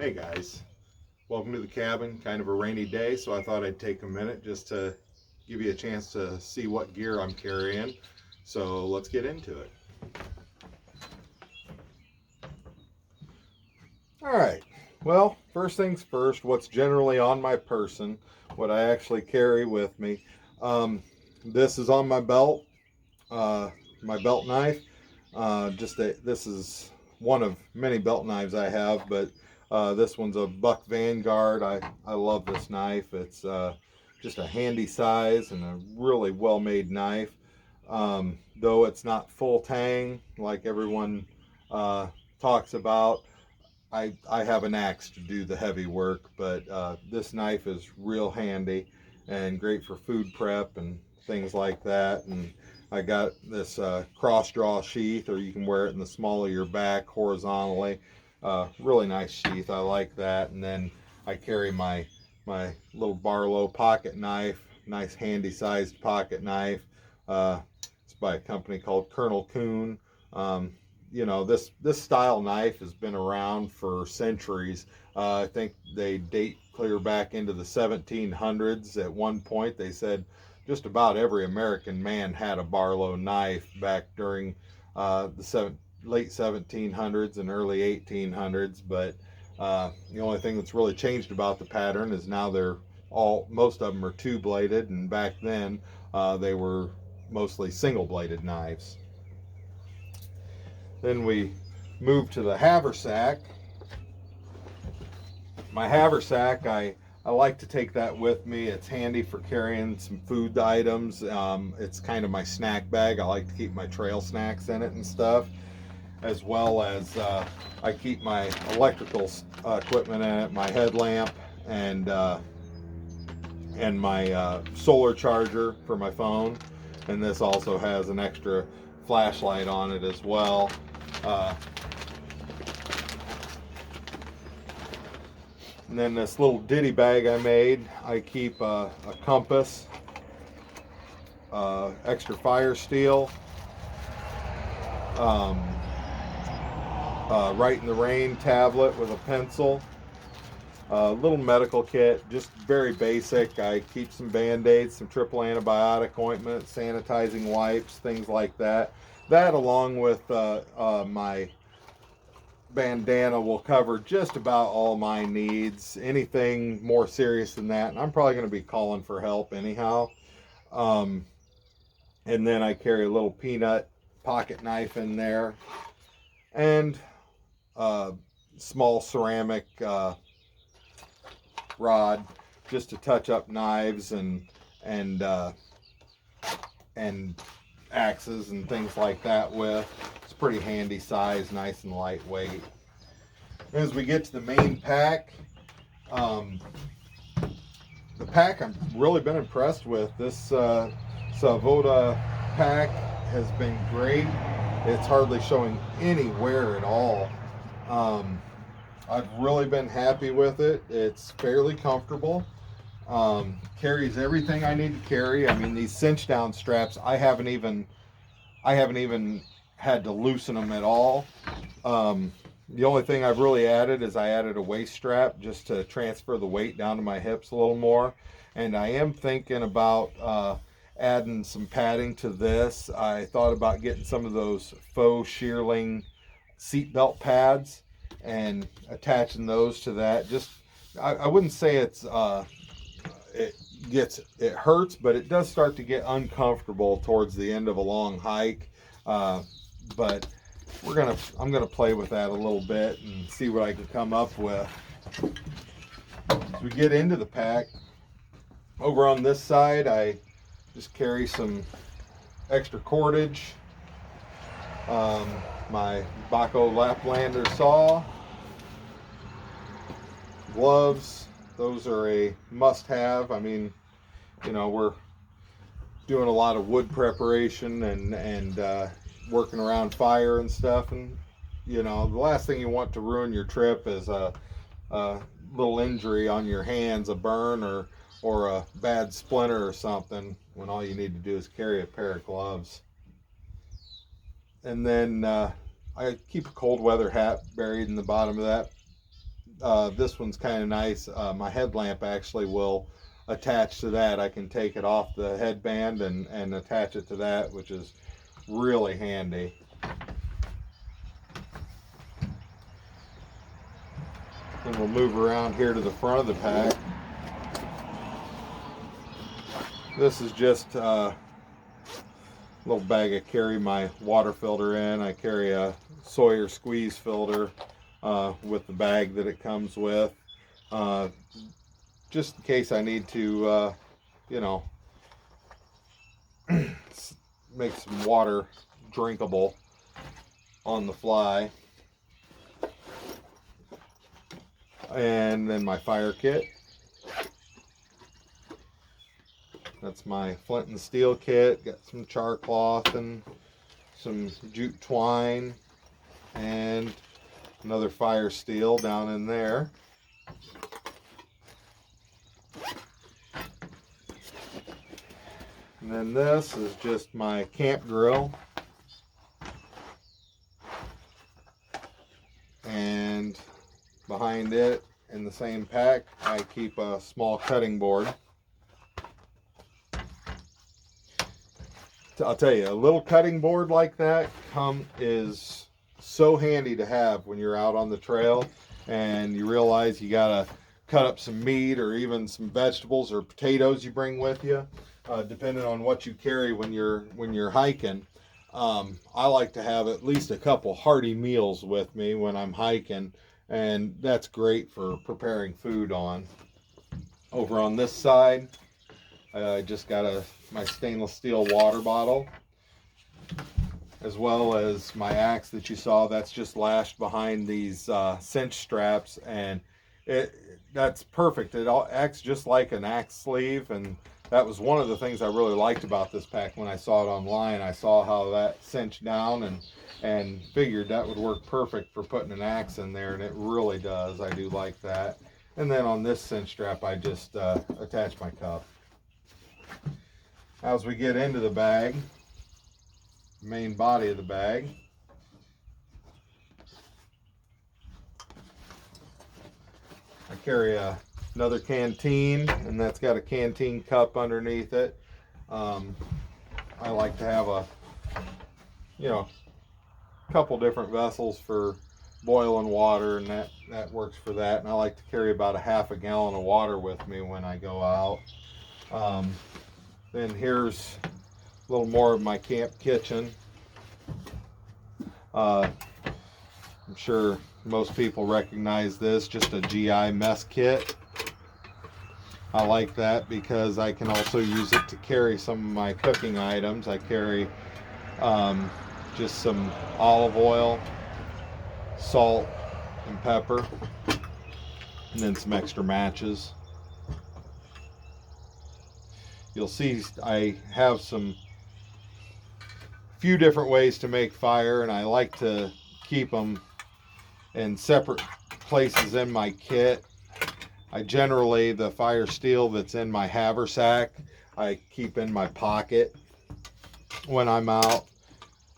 Hey guys, welcome to the cabin. Kind of a rainy day, so I thought I'd take a minute just to give you a chance to see what gear I'm carrying. So let's get into it. Alright, well, first things first, what's generally on my person, what I actually carry with me. This is on my belt, my belt knife. This is one of many belt knives I have, but this one's a buck vanguard. I love this knife. It's just a handy size and a really well made knife. Though it's not full tang like everyone talks about, I have an axe to do the heavy work, but this knife is real handy and great for food prep and things like that. And I got this cross draw sheath, or you can wear it in the small of your back horizontally. Really nice sheath. I like that. And then I carry my little Barlow pocket knife, nice handy sized pocket knife. It's by a company called Colonel Coon. You know, this style knife has been around for centuries. I think they date clear back into the 1700s. At one point, they said just about every American man had a Barlow knife back during the late 1700s and early 1800s. But the only thing that's really changed about the pattern is now most of them are two-bladed, and back then they were mostly single-bladed knives. Then we move to the haversack. My haversack, I like to take that with me. It's handy for carrying some food items. It's kind of my snack bag. I like to keep my trail snacks in it and stuff, as well as I keep my electrical equipment in it, my headlamp and my solar charger for my phone. And this also has an extra flashlight on it as well. And then this little ditty bag I made, I keep a compass, extra fire steel, Right in the Rain tablet with a pencil, little medical kit, just very basic. I keep some band-aids, some triple antibiotic ointment, sanitizing wipes, things like that. That, along with my bandana, will cover just about all my needs. Anything more serious than that, and I'm probably going to be calling for help anyhow. And then I carry a little peanut pocket knife in there, and small ceramic rod just to touch up knives and axes and things like that with. It's pretty handy size, nice and lightweight. As we get to the main pack, the pack I've really been impressed with. This Savotta pack has been great. It's hardly showing any wear at all. I've really been happy with it. It's fairly comfortable. Carries everything I need to carry. I mean, these cinch down straps, I haven't even had to loosen them at all. The only thing I've really added is I added a waist strap just to transfer the weight down to my hips a little more. And I am thinking about adding some padding to this. I thought about getting some of those faux shearling seatbelt pads and attaching those to that. Just, I wouldn't say it hurts, but it does start to get uncomfortable towards the end of a long hike. But I'm gonna play with that a little bit and see what I can come up with. As we get into the pack, over on this side, I just carry some extra cordage, my Baco Laplander saw, gloves. Those are a must-have. I mean, you know, we're doing a lot of wood preparation and working around fire and stuff, and you know, the last thing you want to ruin your trip is a little injury on your hands, a burn or a bad splinter or something, when all you need to do is carry a pair of gloves. And then I keep a cold weather hat buried in the bottom of that this one's kind of nice. My headlamp actually will attach to that. I can take it off the headband and attach it to that, which is really handy. Then we'll move around here to the front of the pack. This is just a little bag I carry my water filter in. I carry a Sawyer squeeze filter with the bag that it comes with, just in case I need to, you know, make some water drinkable on the fly. And then my fire kit. That's my flint and steel kit. Got some char cloth and some jute twine and another fire steel down in there. And then this is just my camp grill. And behind it, in the same pack, I keep a small cutting board. I'll tell you, a little cutting board like that is so handy to have when you're out on the trail and you realize you gotta cut up some meat or even some vegetables or potatoes you bring with you, depending on what you carry when you're hiking. I like to have at least a couple hearty meals with me when I'm hiking, and that's great for preparing food on. Over on this side, I just got my stainless steel water bottle, as well as my axe that you saw. That's just lashed behind these cinch straps, and that's perfect. It acts just like an axe sleeve, and that was one of the things I really liked about this pack when I saw it online. I saw how that cinched down and figured that would work perfect for putting an axe in there, and it really does. I do like that. And then on this cinch strap, I just attach my cup. As we get into the bag, main body of the bag, I carry another canteen, and that's got a canteen cup underneath it. I like to have a couple different vessels for boiling water, and that works for that. And I like to carry about a half a gallon of water with me when I go out. Then here's a little more of my camp kitchen. I'm sure most people recognize this, just a GI mess kit. I like that because I can also use it to carry some of my cooking items. I carry just some olive oil, salt, and pepper, and then some extra matches. You'll see I have few different ways to make fire, and I like to keep them in separate places in my kit. I generally, the fire steel that's in my Haversack, I keep in my pocket when I'm out.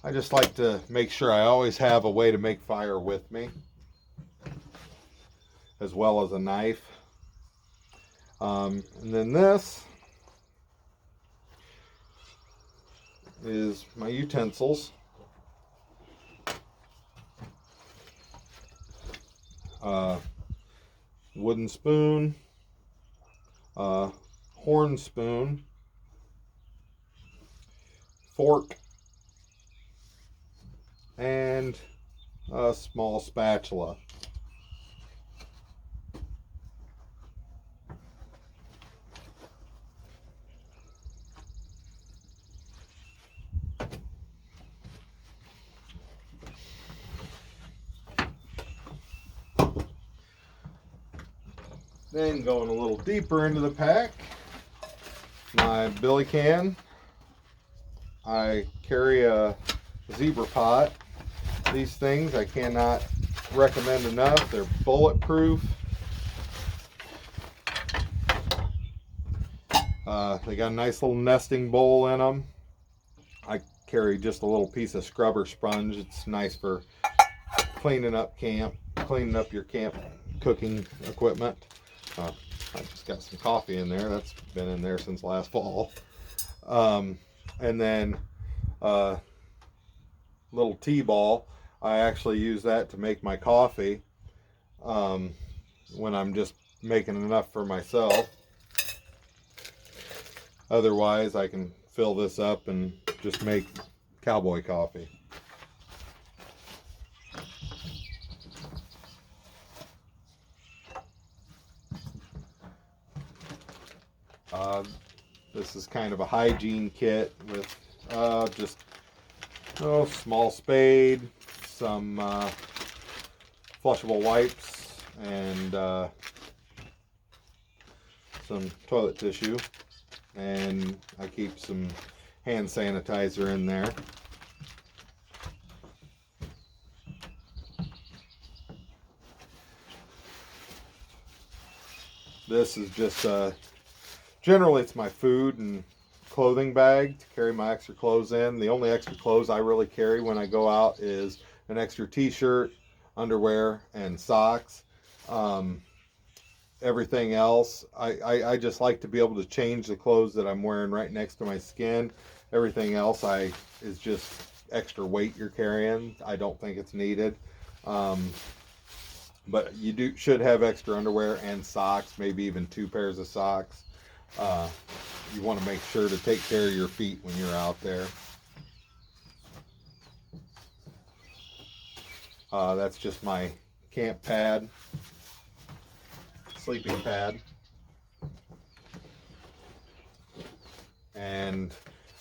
I just like to make sure I always have a way to make fire with me, as well as a knife. And then this is my utensils. Wooden spoon, horn spoon, fork, and a small spatula. Then going a little deeper into the pack, my billy can. I carry a zebra pot. These things I cannot recommend enough. They're bulletproof. They got a nice little nesting bowl in them. I carry just a little piece of scrubber sponge. It's nice for cleaning up your camp cooking equipment. I just got some coffee in there. That's been in there since last fall. And then little tea ball. I actually use that to make my coffee when I'm just making enough for myself. Otherwise, I can fill this up and just make cowboy coffee. This is kind of a hygiene kit with just small spade, some flushable wipes, and some toilet tissue, and I keep some hand sanitizer in there. This is just generally it's my food and clothing bag to carry my extra clothes in. The only extra clothes I really carry when I go out is an extra t-shirt, underwear, and socks. Everything else, I just like to be able to change the clothes that I'm wearing right next to my skin. Everything else is just extra weight you're carrying. I don't think it's needed. But you should have extra underwear and socks, maybe even 2 pairs of socks. You want to make sure to take care of your feet when you're out there. That's just my camp pad, sleeping pad. And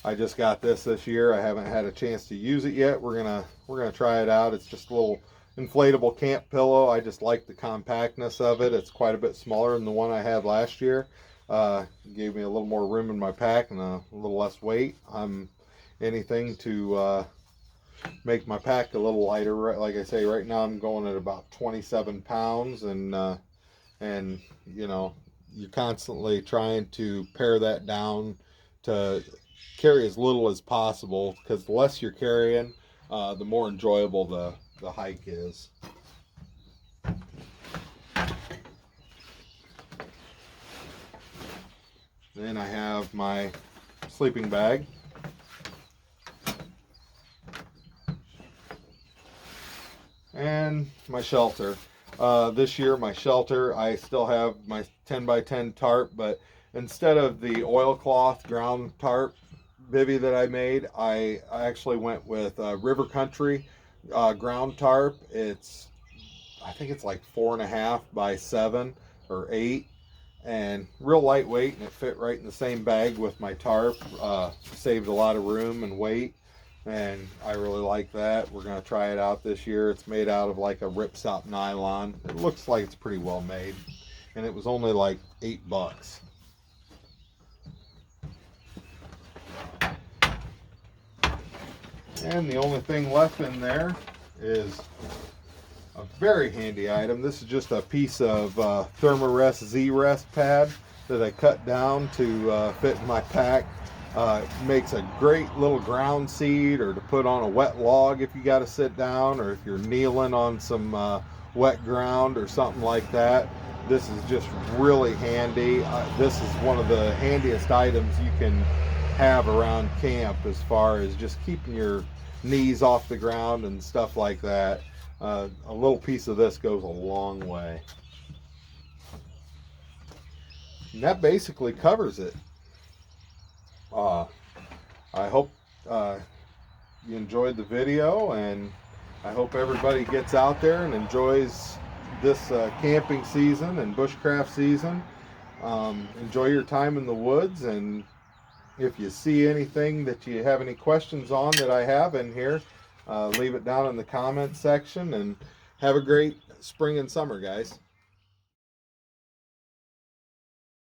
I just got this year. I haven't had a chance to use it yet. We're gonna try it out. It's just a little inflatable camp pillow. I just like the compactness of it. It's quite a bit smaller than the one I had last year. Gave me a little more room in my pack and a little less weight. I'm anything to make my pack a little lighter. Like I say, right now I'm going at about 27 pounds, and you know, you're constantly trying to pare that down to carry as little as possible, because the less you're carrying, the more enjoyable the hike is. Then I have my sleeping bag. And my shelter. This year my shelter, I still have my 10 by 10 tarp, but instead of the oilcloth ground tarp bivvy that I made, I actually went with River Country ground tarp. I think it's like 4.5 by 7 or 8, and real lightweight, and it fit right in the same bag with my tarp. Saved a lot of room and weight, and I really like that. We're going to try it out this year. It's made out of like a ripstop nylon. It looks like it's pretty well made, and it was only like $8. And the only thing left in there is a very handy item. This is just a piece of Thermarest Z-Rest pad that I cut down to fit in my pack. It makes a great little ground seat, or to put on a wet log if you got to sit down, or if you're kneeling on some wet ground or something like that. This is just really handy. This is one of the handiest items you can have around camp, as far as just keeping your knees off the ground and stuff like that. A little piece of this goes a long way. And that basically covers it. I hope you enjoyed the video, and I hope everybody gets out there and enjoys this camping season and bushcraft season. Enjoy your time in the woods, and if you see anything that you have any questions on that I have in here, leave it down in the comment section, and have a great spring and summer, guys.